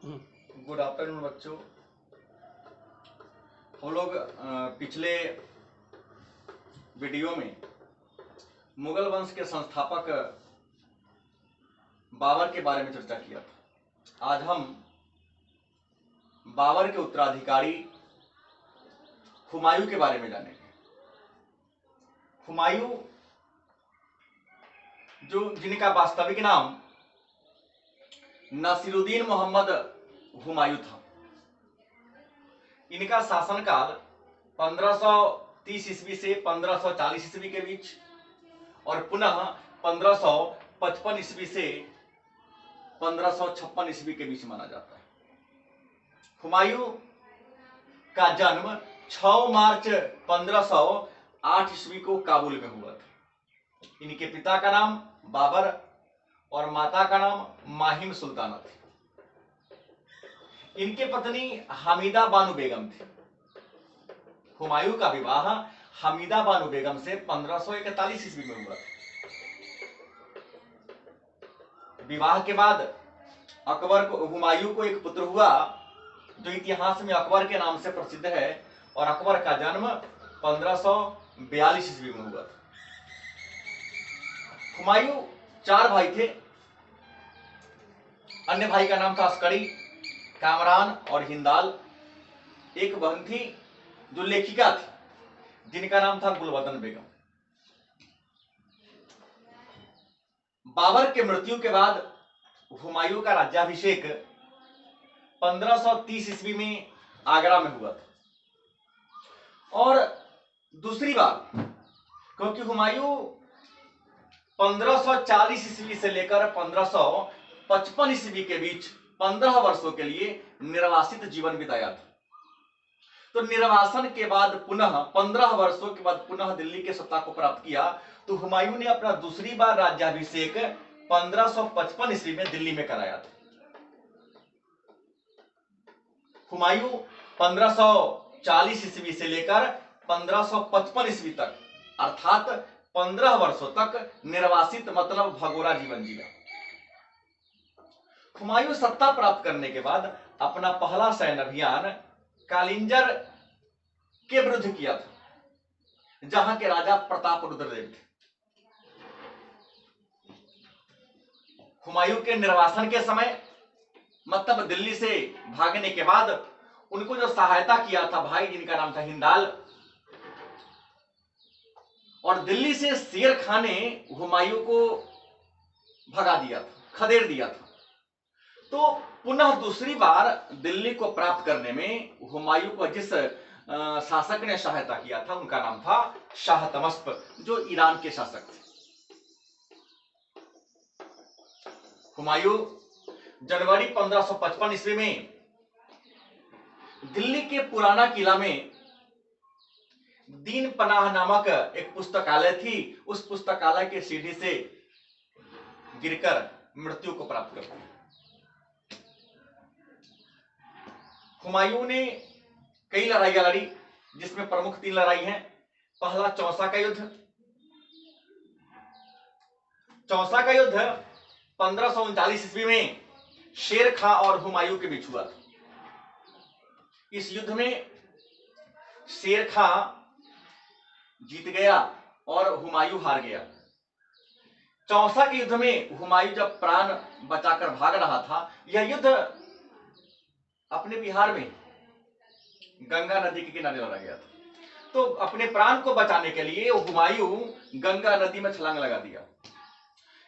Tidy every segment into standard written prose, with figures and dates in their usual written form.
Good afternoon बच्चों। हम लोग पिछले वीडियो में मुगल वंश के संस्थापक बाबर के बारे में चर्चा किया था। आज हम बाबर के उत्तराधिकारी हुमायूं के बारे में जानेंगे। हुमायूं जिनका वास्तविक नाम नासिरुद्दीन मोहम्मद हुमायूं था। इनका शासनकाल 1530 ईस्वी से 1540 ईस्वी के बीच और पुनः 1555 ईस्वी से 1556 ईस्वी के बीच माना जाता है। हुमायूं का जन्म 6 मार्च 1508 ईस्वी को काबुल में हुआ था। इनके पिता का नाम बाबर और माता का नाम माहिम सुल्ताना थी। इनके पत्नी हमीदा बानु बेगम थी। हुमायूं का विवाह हमीदा बानु बेगम से 1541 ईस्वी में हुआ था। विवाह के बाद हुमायूं को एक पुत्र हुआ जो इतिहास में अकबर के नाम से प्रसिद्ध है और अकबर का जन्म 1542 ईस्वी में हुआ था। हुमायूं 4 भाई थे। अन्य भाई का नाम था अस्करी, कामरान और हिंदाल। एक बहन थी जो लेखिका थी जिनका नाम था गुलबदन बेगम। बाबर के मृत्यु के बाद हुमायूं का राज्याभिषेक 1530 ईस्वी में आगरा में हुआ था। और दूसरी बात, क्योंकि हुमायूं 1540 ईस्वी से लेकर 1555 ईस्वी के बीच 15 वर्षों के लिए निर्वासित जीवन बिताया था, तो निर्वासन के बाद पुनः 15 वर्षों के बाद पुनः दिल्ली के सत्ता को प्राप्त किया। तो हुमायूं ने अपना दूसरी बार राज्याभिषेक 1555 ईस्वी में दिल्ली में कराया था। हुमायूं 1540 ईस्वी से लेकर 1555 ईस्वी तक अर्थात 15 वर्षों तक निर्वासित मतलब भगोरा जीवन जिया। हुमायूं सत्ता प्राप्त करने के बाद अपना पहला सैन्य अभियान कालिंजर के विरुद्ध किया था, जहां के राजा प्रताप रुद्रदेव थे। हुमायूं के निर्वासन के समय मतलब दिल्ली से भागने के बाद उनको जो सहायता किया था भाई जिनका नाम था हिंदाल, और दिल्ली से शेर खां ने हुमायूं को भगा दिया था, खदेड़ दिया था। तो पुनः दूसरी बार दिल्ली को प्राप्त करने में हुमायूं को जिस शासक ने सहायता किया था उनका नाम था शाह तमस्प, जो ईरान के शासक थे। हुमायूं जनवरी 1555 ईस्वी में दिल्ली के पुराना किला में दीन पनाह नामक एक पुस्तकालय थी, उस पुस्तकालय के सीढ़ी से गिरकर मृत्यु को प्राप्त कर दिया। हुमायूं ने कई लड़ाइयां लड़ी, जिसमें प्रमुख 3 लड़ाई हैं। पहला चौसा का युद्ध। चौसा का युद्ध 1539 ईस्वी में शेर खां और हुमायूं के बीच हुआ था। इस युद्ध में शेर खां जीत गया और हुमायूं हार गया। चौसा के युद्ध में हुमायूं जब प्राण बचाकर भाग रहा था, यह युद्ध अपने बिहार में गंगा नदी के किनारे लड़ा गया था। तो अपने प्राण को बचाने के लिए हुमायूं गंगा नदी में छलांग लगा दिया।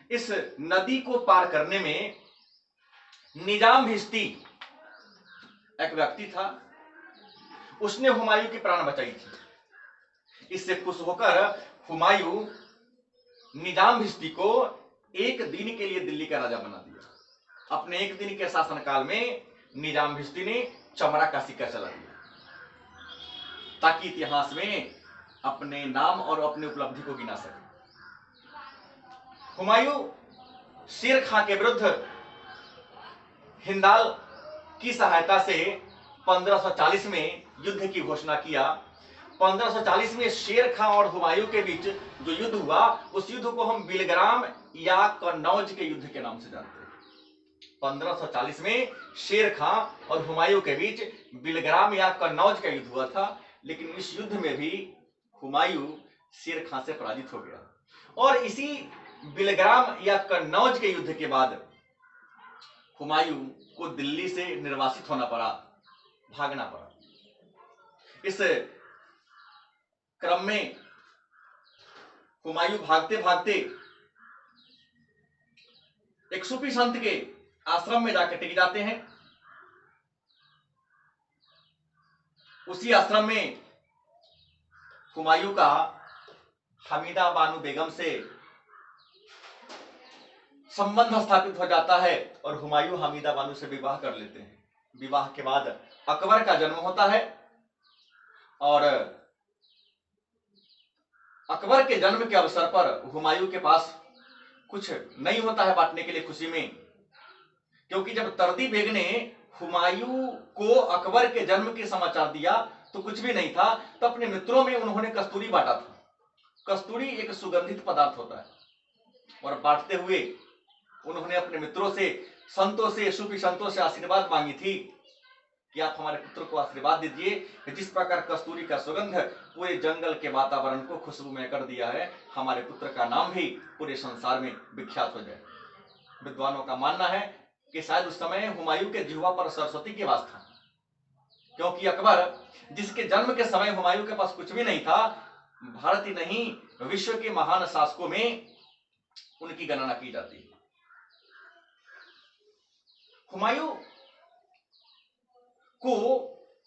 इस नदी को पार करने में निजाम भिश्ती एक व्यक्ति था, उसने हुमायूं की प्राण बचाई थी। इससे खुश होकर हुमायूं निजाम भिश्ती को 1 दिन के लिए दिल्ली का राजा बना दिया। अपने 1 दिन के शासनकाल में निजाम भिश्ती ने चमड़ा का सिक्का चला दिया, ताकि इतिहास में अपने नाम और अपनी उपलब्धि को गिना सके। हुमायूं शेर खां के विरुद्ध हिंदाल की सहायता से 1540 में युद्ध की घोषणा किया। 1540 में शेर खां और हुमायूं के बीच जो युद्ध हुआ, उस युद्ध को हम बिलग्राम या कन्नौज के युद्ध के नाम से जानते हैं। 1540 में शेर खां और हुमायूं के बीच बिलग्राम या कन्नौज का युद्ध हुआ था, लेकिन इस युद्ध में भी हुमायूं शेर खां से पराजित हो गया। और इसी बिलग्राम या कन्नौज के युद्ध के बाद हुमायूं को दिल्ली से निर्वासित होना पड़ा, भागना पड़ा। इस क्रम में हुमायूं भागते भागते एक सूफी संत के आश्रम में जाकर टिक जाते हैं। उसी आश्रम में हुमायूं का हमीदा बानो बेगम से संबंध स्थापित हो जाता है और हुमायूं हमीदा बानो से विवाह कर लेते हैं। विवाह के बाद अकबर का जन्म होता है और अकबर के जन्म के अवसर पर हुमायूं के पास कुछ नहीं होता है बांटने के लिए खुशी में, क्योंकि जब तरदी बेग ने हुमायूं को अकबर के जन्म के समाचार दिया तो कुछ भी नहीं था, तो अपने मित्रों में उन्होंने कस्तूरी बांटा था। कस्तूरी एक सुगंधित पदार्थ होता है और बांटते हुए उन्होंने अपने मित्रों से, संतों से, सूफी संतों से आशीर्वाद मांगी थी कि आप हमारे पुत्र को आशीर्वाद दीजिए, जिस प्रकार कस्तूरी का सुगंध पूरे जंगल के वातावरण को खुशबूमय कर दिया है, हमारे पुत्र का नाम भी पूरे संसार में विख्यात हो जाए। विद्वानों का मानना है कि शायद उस समय हुमायूं के जिह्वा पर सरस्वती के वास था, क्योंकि अकबर जिसके जन्म के समय हुमायूं के पास कुछ भी नहीं था, भारत ही नहीं विश्व के महान शासकों में उनकी गणना की जाती है। हुमायूं को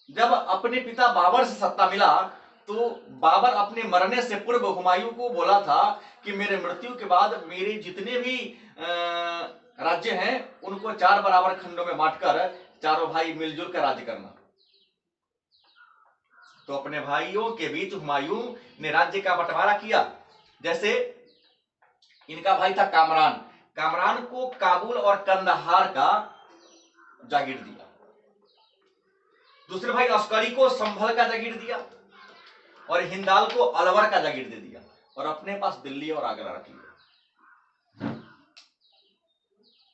जब अपने पिता बाबर से सत्ता मिला तो बाबर अपने मरने से पूर्व हुमायूं को बोला था कि मेरे मृत्यु के बाद मेरे जितने भी राज्य हैं उनको 4 बराबर खंडों में बांटकर चारों भाई मिलजुल कर राज्य करना। तो अपने भाइयों के बीच हुमायूं ने राज्य का बंटवारा किया। जैसे इनका भाई था कामरान, कामरान को काबुल और कंदहार का जागीर दिया। दूसरे भाई अस्करी को संभल का जागीर दिया और हिंदाल को अलवर का जागीर दे दिया और अपने पास दिल्ली और आगरा रख लिया।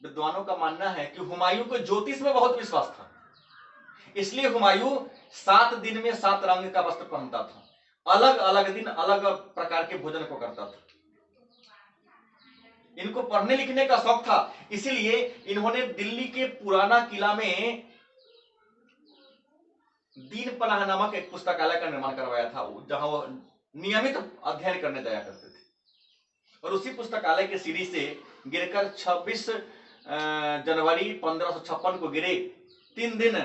विद्वानों का मानना है कि हुमायूं को ज्योतिष में बहुत विश्वास था, इसलिए हुमायूं 7 दिन में 7 रंग का वस्त्र पहनता था, अलग अलग दिन अलग प्रकार के भोजन को करता था। इनको पढ़ने लिखने का शौक था, इसीलिए इन्होंने दिल्ली के पुराना किला में दीन पनाह नामक एक पुस्तकालय का निर्माण करवाया था, जहां वो नियमित अध्ययन करने जाया करते थे। और उसी पुस्तकालय के सीढ़ी से गिरकर 26 जनवरी 1556 को गिरे। 3 दिन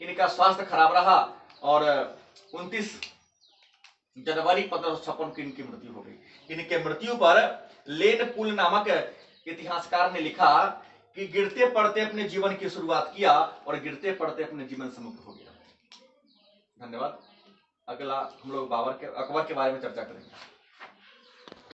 इनका स्वास्थ्य खराब रहा और 29 जनवरी 1556 को इनकी मृत्यु हो गई। इनके मृत्यु पर लेन पुल नामक इतिहासकार ने लिखा कि गिरते पड़ते अपने जीवन की शुरुआत किया और गिरते पड़ते अपने जीवन से मुक्त हो गया। धन्यवाद। अगला हम लोग अकबर के बारे में चर्चा करेंगे।